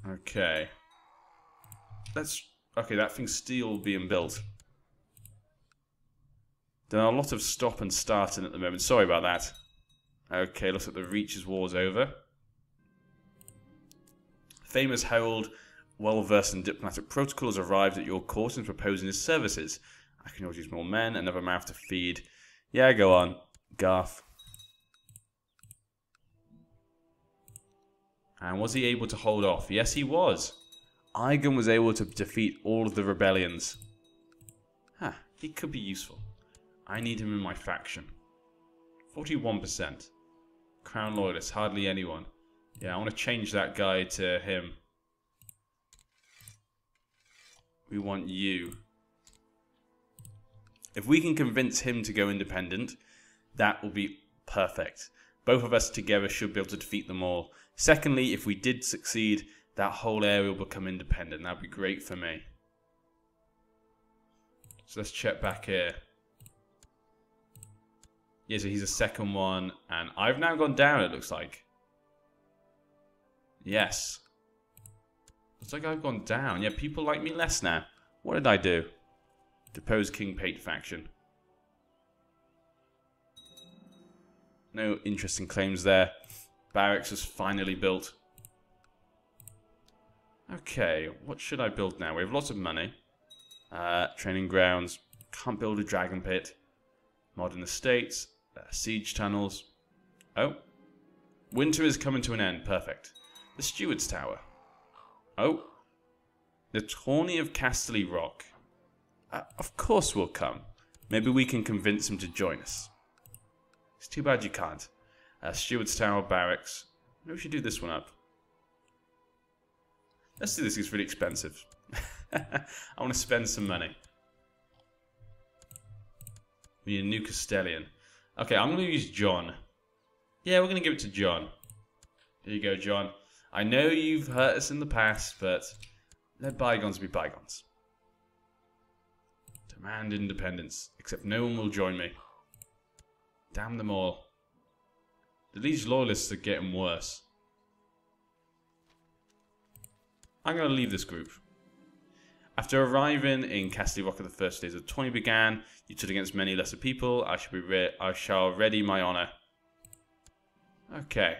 Okay. Okay, that thing's still being built. There are a lot of stop and starting at the moment. Sorry about that. Okay, looks like the Reacher's war's over. Famous herald, well-versed in diplomatic protocol, has arrived at your court and proposing his services. I can always use more men, another mouth to feed. Yeah, go on, Garth. And was he able to hold off? Yes, he was. Igon was able to defeat all of the rebellions. Huh, he could be useful. I need him in my faction. 41%. Crown Loyalist, hardly anyone. Yeah, I want to change that guy to him. We want you. If we can convince him to go independent, that will be perfect. Both of us together should be able to defeat them all. Secondly, if we did succeed, that whole area will become independent. That would be great for me. So let's check back here. Yeah, so he's a second one. And I've now gone down, it looks like. Yes. Looks like I've gone down. Yeah, people like me less now. What did I do? Depose King Pate faction. No interesting claims there. Barracks was finally built. Okay, what should I build now? We have lots of money. Training grounds. Can't build a dragon pit. Modern estates. Siege tunnels. Oh. Winter is coming to an end. Perfect. The Steward's Tower. Oh. The Tourney of Casterly Rock. Of course we'll come. Maybe we can convince him to join us. It's too bad you can't. Steward's Tower Barracks. Maybe we should do this one up. Let's do this. It's really expensive. I want to spend some money. We need a new Castellian. Okay, I'm going to use John. Yeah, we're going to give it to John. Here you go, John. I know you've hurt us in the past, but let bygones be bygones. Demand independence, except no one will join me. Damn them all. The Liege Loyalists are getting worse. I'm going to leave this group. After arriving in Casterly Rock at the first days of the tourney began, you stood against many lesser people. I shall ready my honour. Okay.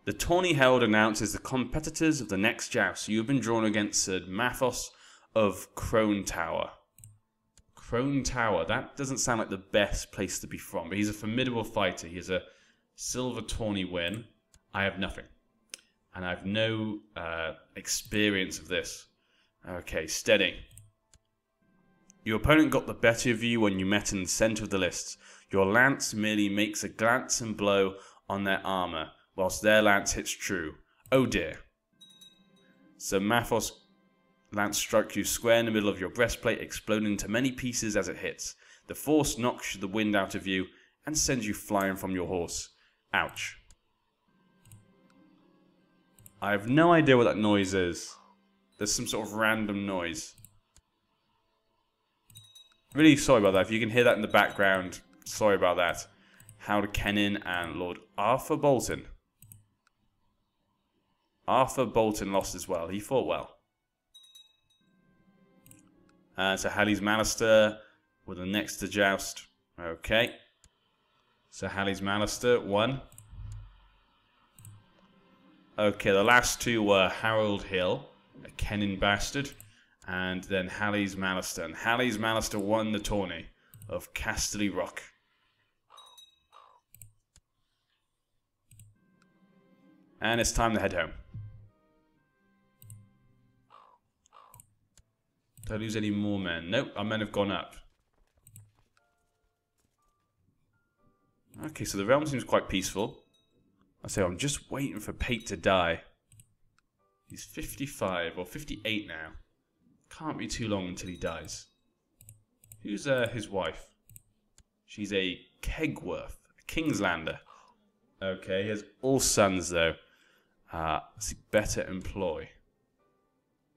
The tourney held announces the competitors of the next joust. You have been drawn against Sir Mathos of Crone Tower. Crone Tower. That doesn't sound like the best place to be from, but he's a formidable fighter. He has a silver tourney win. I have nothing. And I have no experience of this. Okay, steady. Your opponent got the better of you when you met in the centre of the lists. Your lance merely makes a glance and blow on their armour, whilst their lance hits true. Oh dear. Sir Mathos' lance struck you square in the middle of your breastplate, exploding into many pieces as it hits. The force knocks the wind out of you and sends you flying from your horse. Ouch. I have no idea what that noise is. There's some sort of random noise. Really sorry about that. If you can hear that in the background, sorry about that. Howard Kennin and Lord Arthur Bolton. Arthur Bolton lost as well. He fought well. So Halley's Malister were the next to joust. Okay. So Halley's Malister won. Okay, the last two were Harold Hill, a Kennin bastard, and then Halley's Malister. And Halley's Malister won the tourney of Casterly Rock. And it's time to head home. Did I lose any more men? Nope, our men have gone up. Okay, so the realm seems quite peaceful. I say I'm just waiting for Pate to die. He's 55 or 58 now. Can't be too long until he dies. Who's his wife? She's a Kegworth, a Kingslander. Okay, he has all sons though. Let's see, better employ.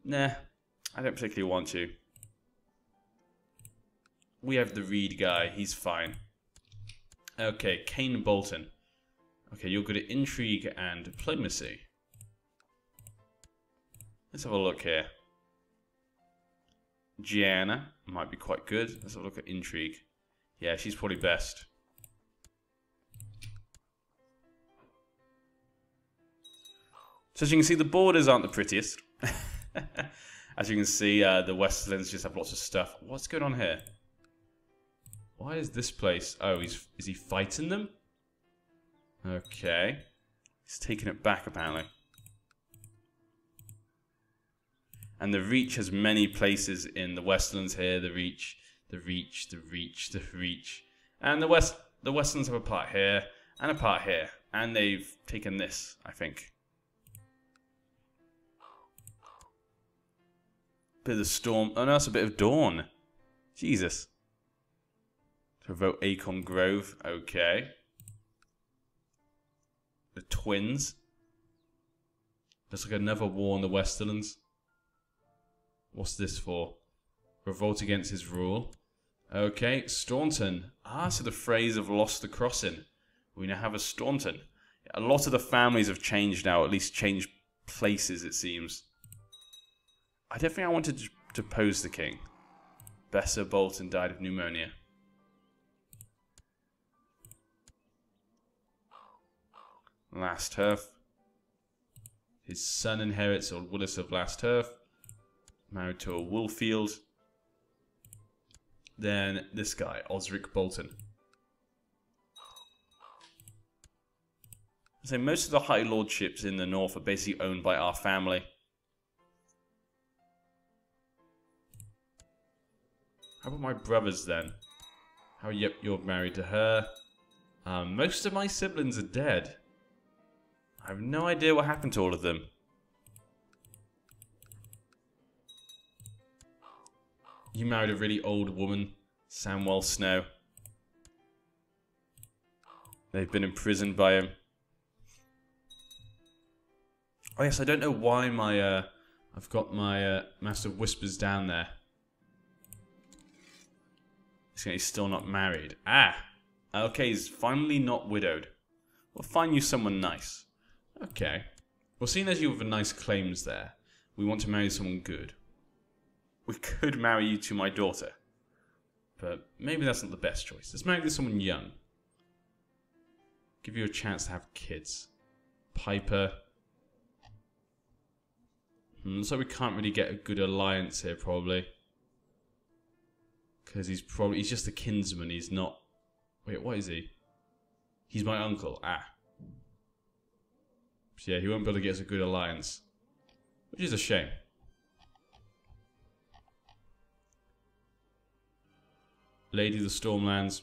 Nah, I don't particularly want to. We have the Reed guy, he's fine. Okay, Kane Bolton. Okay, you're good at intrigue and diplomacy. Let's have a look here. Gianna might be quite good. Let's have a look at intrigue. Yeah, she's probably best. So as you can see, the borders aren't the prettiest. As you can see, the Westerlands just have lots of stuff. What's going on here? Why is this place... Oh, is he fighting them? Okay. He's taking it back, apparently. And the Reach has many places in the Westerlands here. The Reach, the Reach, the Reach, the Reach. And the Westerlands have a part here and a part here. And they've taken this, I think. Bit of the storm. Oh no, that's a bit of dawn. Jesus. To vote Acorn Grove. Okay. The Twins. Looks like another war in the Westerlands. What's this for? Revolt against his rule. Okay, Staunton. Ah, so the Freys have lost the crossing. We now have a Staunton. A lot of the families have changed now, at least changed places, it seems. I don't think I wanted to depose the king. Besser Bolton died of pneumonia. Last Turf. His son inherits Old Willis of Last Turf. Married to a Woolfield. Then this guy, Osric Bolton. So most of the high lordships in the north are basically owned by our family. How about my brothers then? Yep, you're married to her. Most of my siblings are dead. I have no idea what happened to all of them. You married a really old woman, Samwell Snow. They've been imprisoned by him. Oh yes, I don't know why my I've got my Master of Whispers down there. He's still not married. Ah! Okay, he's finally not widowed. We'll find you someone nice. Okay. Well, seeing as you have nice claims there, we want to marry someone good. We could marry you to my daughter. But maybe that's not the best choice. Let's marry someone young. Give you a chance to have kids. Piper. Looks like we can't really get a good alliance here, probably. Because he's just a kinsman, he's not... Wait, what is he? He's my uncle, So yeah, he won't be able to get us a good alliance. Which is a shame. Lady of the Stormlands.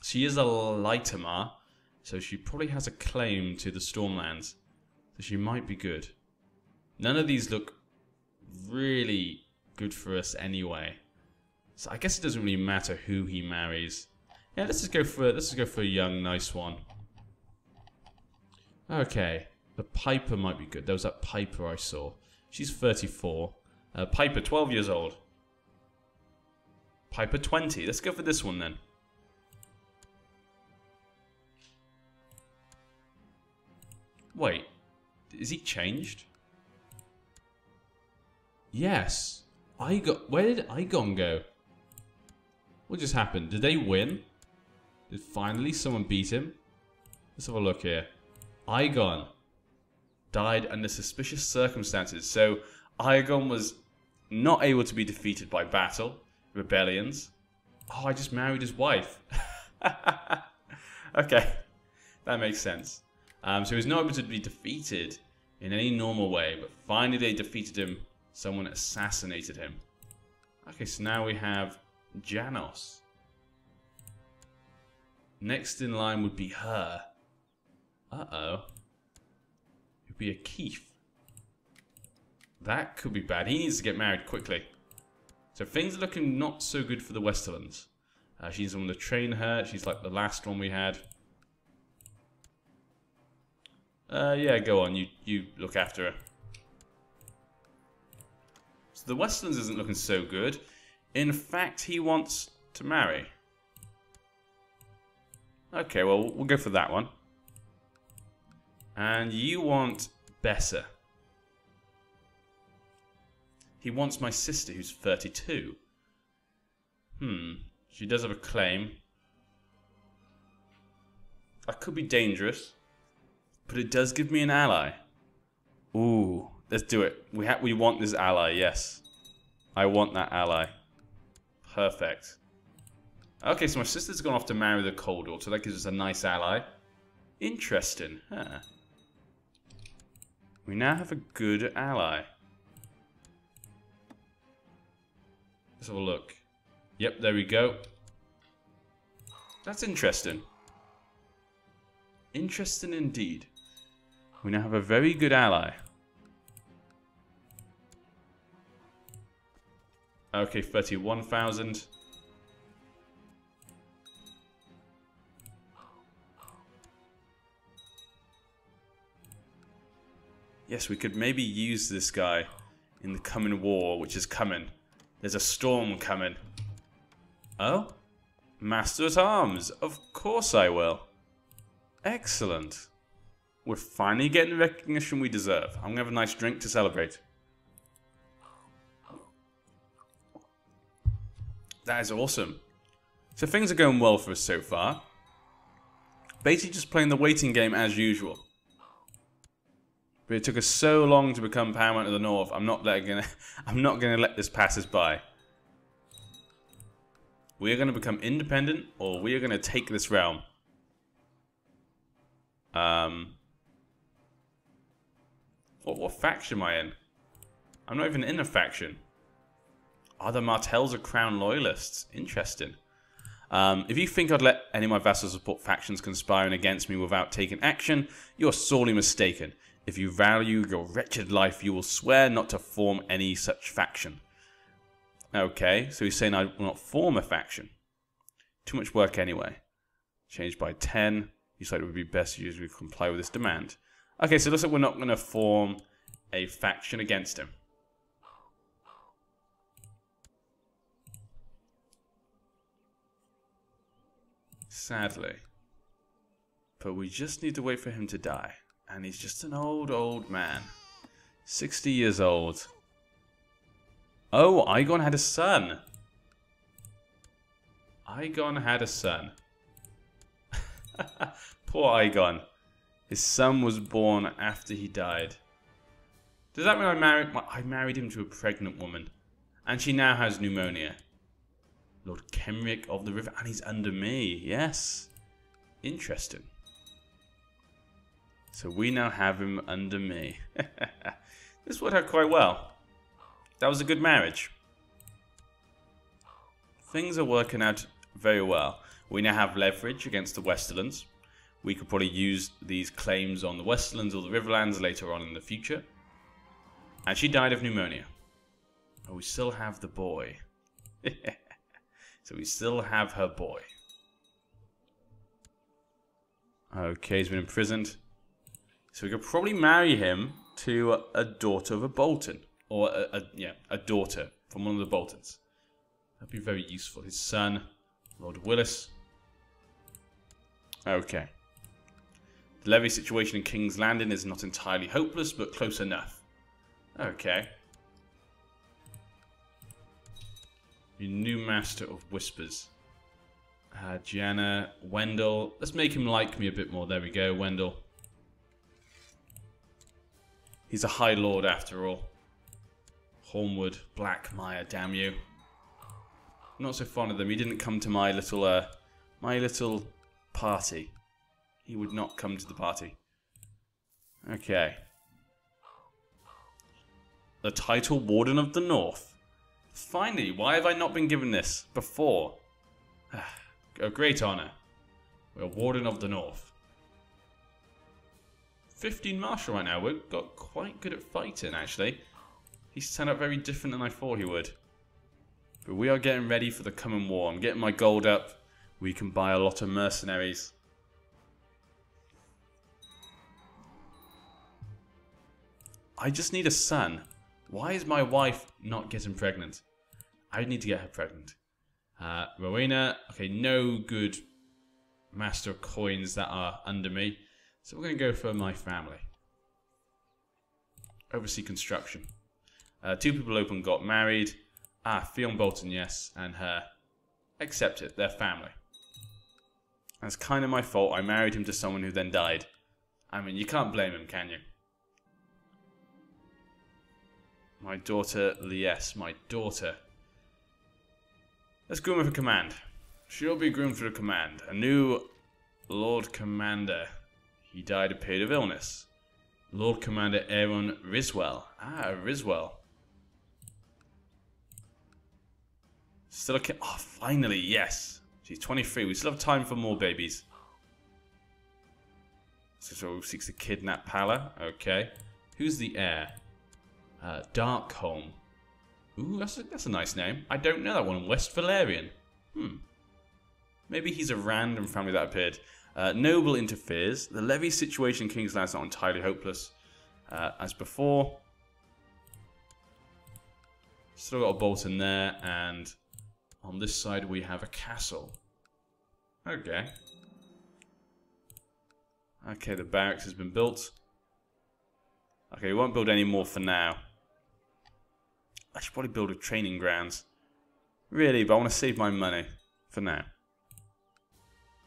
She is a Lightamar, so she probably has a claim to the Stormlands. So she might be good. None of these look really good for us anyway. So I guess it doesn't really matter who he marries. Yeah, let's just go for a young, nice one. Okay, the Piper might be good. There was that Piper I saw. She's 34. Piper, 12 years old. Piper, 20. Let's go for this one then. Wait, is he changed? Yes. Where did Aegon go? What just happened? Did they win? Did finally someone beat him? Let's have a look here. Aegon died under suspicious circumstances. So Aegon was not able to be defeated by battle, rebellions. Oh, I just married his wife. Okay, that makes sense. So he was not able to be defeated in any normal way, but finally they defeated him. Someone assassinated him. Okay, so now we have Janos. Next in line would be her. Uh-oh. It would be a Keith. That could be bad. He needs to get married quickly. So things are looking not so good for the Westerlands. She needs someone to train her. She's like the last one we had. Yeah, go on. You look after her. So the Westerlands isn't looking so good. In fact, he wants to marry. Okay, well, we'll go for that one. And you want Besser. He wants my sister, who's 32. She does have a claim. That could be dangerous. But it does give me an ally. Ooh, let's do it. We want this ally, yes. I want that ally. Perfect. Okay, so my sister's gone off to marry the Coldor, so that gives us a nice ally. Interesting, huh? We now have a good ally. Let's have a look. Yep, there we go. That's interesting. Interesting indeed. We now have a very good ally. Okay, 31,000. Yes, we could maybe use this guy in the coming war, which is coming. There's a storm coming. Oh? Master at Arms. Of course I will. Excellent. We're finally getting the recognition we deserve. I'm going to have a nice drink to celebrate. That is awesome. So things are going well for us so far. Basically just playing the waiting game as usual. But it took us so long to become Paramount of the North. I'm not gonna let this pass us by. We are gonna become independent, or we are gonna take this realm. What faction am I in? I'm not even in a faction. Oh, the Martells are Crown loyalists. Interesting. If you think I'd let any of my vassals support factions conspiring against me without taking action, you're sorely mistaken. If you value your wretched life, you will swear not to form any such faction. Okay, so he's saying I will not form a faction. Too much work anyway. Change by 10. You said it would be best to usually comply with this demand. Okay, so it looks like we're not going to form a faction against him. Sadly. But we just need to wait for him to die. And he's just an old man. 60 years old. Oh, Aegon had a son. Aegon had a son. Poor Aegon. His son was born after he died. Does that mean I married him to a pregnant woman? And she now has pneumonia. Lord Kenric of the River. And he's under me. Yes. Interesting. So we now have him under me. This worked out quite well. That was a good marriage. Things are working out very well. We now have leverage against the Westerlands. We could probably use these claims on the Westerlands or the Riverlands later on in the future. And she died of pneumonia. Oh, we still have the boy. So we still have her boy. Okay, he's been imprisoned. So we could probably marry him to a daughter of a Bolton. Or, a daughter from one of the Boltons. That'd be very useful. His son, Lord Willis. Okay. The levy situation in King's Landing is not entirely hopeless, but close enough. Okay. Your new Master of Whispers. Gianna, Wendell. Let's make him like me a bit more. There we go, Wendell. He's a High Lord after all. Hornwood, Blackmire, damn you. I'm not so fond of them. He didn't come to my little party. He would not come to the party. Okay. The title Warden of the North. Finally, why have I not been given this before? A great honor. We're Warden of the North. 15 martial right now. We've got quite good at fighting, actually. He's turned out very different than I thought he would. But we are getting ready for the coming war. I'm getting my gold up. We can buy a lot of mercenaries. I just need a son. Why is my wife not getting pregnant? I need to get her pregnant. Rowena. Okay, no good master of coins that are under me. So we're going to go for my family. Oversee construction. Two people open got married. Fionn Bolton, yes, and her. Accept it, they're family. That's kind of my fault. I married him to someone who then died. I mean, you can't blame him, can you? My daughter, yes, my daughter. Let's groom her for command. She'll be groomed for the command. A new Lord Commander. He died a period of illness. Lord Commander Aaron Riswell. Riswell. Still a kid. Oh, finally, yes. She's 23. We still have time for more babies. So seeks to kidnap Pala. Okay. Who's the heir? Darkholm. Ooh, that's a nice name. I don't know that one. West Valerian. Maybe he's a random family that appeared. Noble interferes. The levy situation in King's Land's not entirely hopeless. As before. Still got a Bolton there, and on this side we have a castle. Okay. Okay, the barracks has been built. Okay, we won't build any more for now. I should probably build a training grounds. Really, but I want to save my money for now.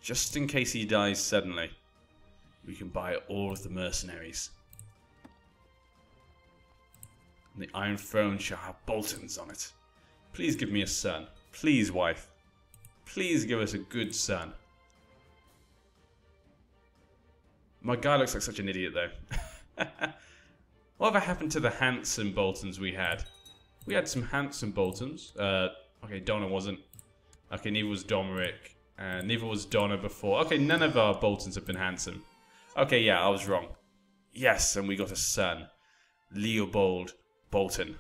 Just in case he dies suddenly, we can buy all of the mercenaries. And the Iron Throne shall have Boltons on it. Please give me a son. Please, wife. Please give us a good son. My guy looks like such an idiot, though. Whatever happened to the handsome Boltons we had? We had some handsome Boltons. Okay, Donna wasn't. Okay, neither was Domeric. Neither was Donna before. Okay, none of our Boltons have been handsome. Okay, yeah, I was wrong. Yes, and we got a son. Leopold Bolton.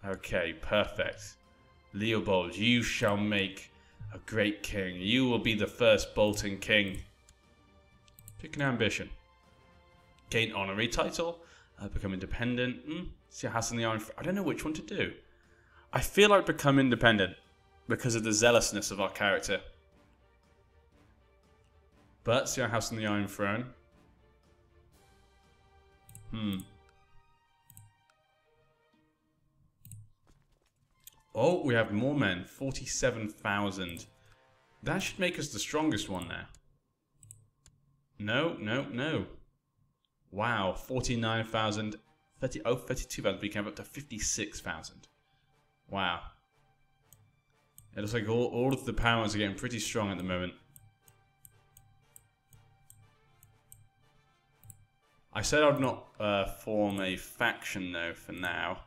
Okay, perfect. Leopold, you shall make a great king. You will be the first Bolton king. Pick an ambition. Gain honorary title. Become independent. See a house in the Iron. I don't know which one to do. I feel like become independent because of the zealousness of our character. But see our house in the Iron Throne. Oh, we have more men. 47,000. That should make us the strongest one now. No. Wow, 49,000. 32,000 became up to 56,000. Wow. It looks like all of the powers are getting pretty strong at the moment. I said I'd not form a faction though for now.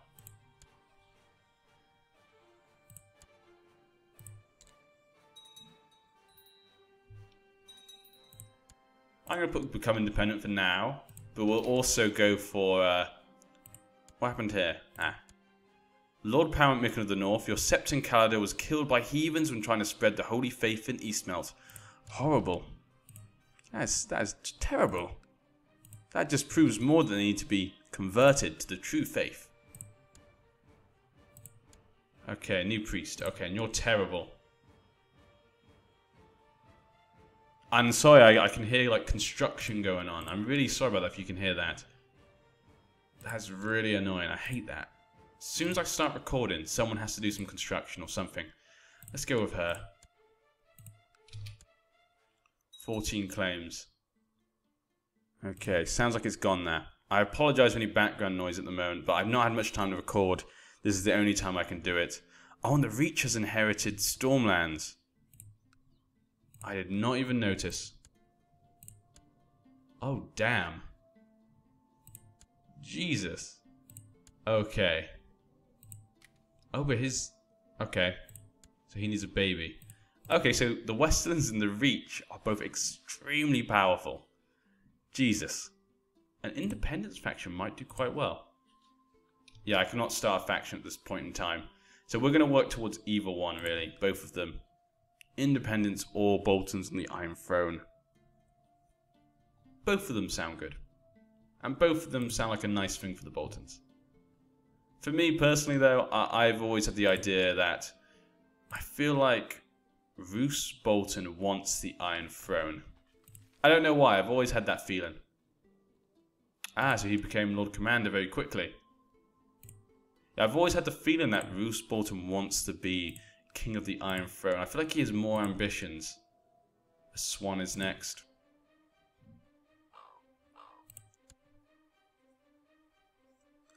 I'm going to put become independent for now, but we'll also go for what happened here? Lord Paramount Micken of the North, your Septon Calder was killed by heathens when trying to spread the holy faith in Eastmelt. Horrible. That is terrible. That just proves more that they need to be converted to the true faith. Okay, new priest. Okay, and you're terrible. I'm sorry, I can hear like construction going on. I'm really sorry about that if you can hear that. That's really annoying. I hate that. As soon as I start recording, someone has to do some construction or something. Let's go with her. 14 claims. Okay, sounds like it's gone now. I apologise for any background noise at the moment, but I've not had much time to record. This is the only time I can do it. Oh, and the Reach has inherited Stormlands. I did not even notice. Oh, damn. Jesus. Okay. Oh, but his... Okay. So he needs a baby. Okay, so the Westerlands and the Reach are both extremely powerful. Jesus. An independence faction might do quite well. Yeah, I cannot start a faction at this point in time. So we're going to work towards either one, really. Both of them. Independence or Boltons on the Iron Throne. Both of them sound good. And both of them sound like a nice thing for the Boltons. For me personally though, I've always had the idea that I feel like Roose Bolton wants the Iron Throne. I don't know why, I've always had that feeling. Ah, so he became Lord Commander very quickly. Yeah, I've always had the feeling that Roose Bolton wants to be King of the Iron Throne. I feel like he has more ambitions. The Swan is next.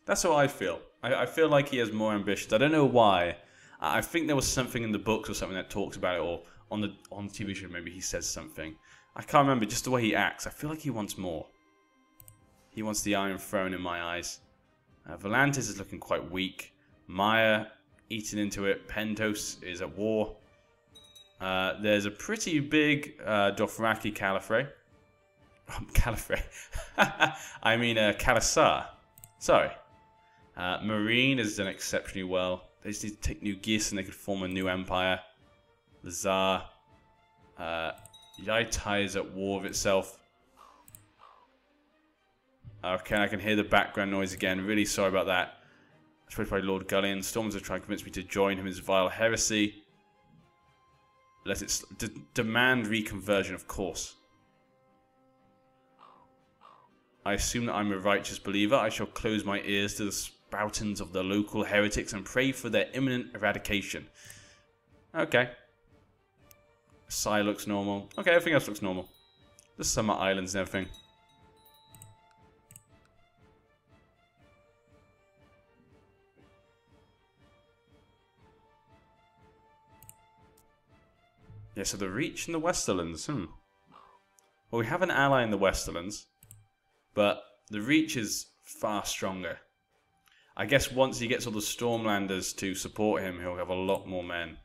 That's how I feel. I feel like he has more ambitions. I don't know why. I think there was something in the books or something that talks about it, or on the TV show maybe he says something. I can't remember, just the way he acts. I feel like he wants more. He wants the Iron Throne in my eyes. Volantis is looking quite weak. Maya eating into it. Pentos is at war. There's a pretty big Dothraki Califrey. Califrey. I mean Khalasar. Sorry. Marine has done exceptionally well. They just need to take new Gis and they could form a new empire. The Tsar. Yaitai is at war with itself. Okay, I can hear the background noise again. Really sorry about that. Supposed by Lord Gullion. Stormers are trying to convince me to join him in his vile heresy. Let it demand reconversion, of course. I assume that I'm a righteous believer. I shall close my ears to the spoutings of the local heretics and pray for their imminent eradication. Okay. Sai looks normal. Okay, everything else looks normal. The summer islands and everything. Yeah, so the Reach in the Westerlands. Well, we have an ally in the Westerlands, but the Reach is far stronger. I guess once he gets all the Stormlanders to support him, he'll have a lot more men.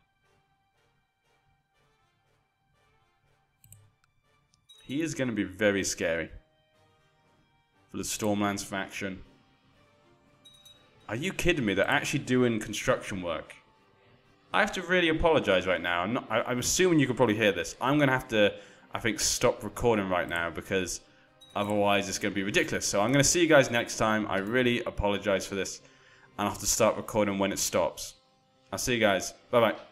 He is going to be very scary for the Stormlands faction. Are you kidding me? They're actually doing construction work. I have to really apologize right now. I'm assuming you can probably hear this. I'm going to have to, I think, stop recording right now because otherwise it's going to be ridiculous. So I'm going to see you guys next time. I really apologize for this. And I'll have to start recording when it stops. I'll see you guys. Bye-bye.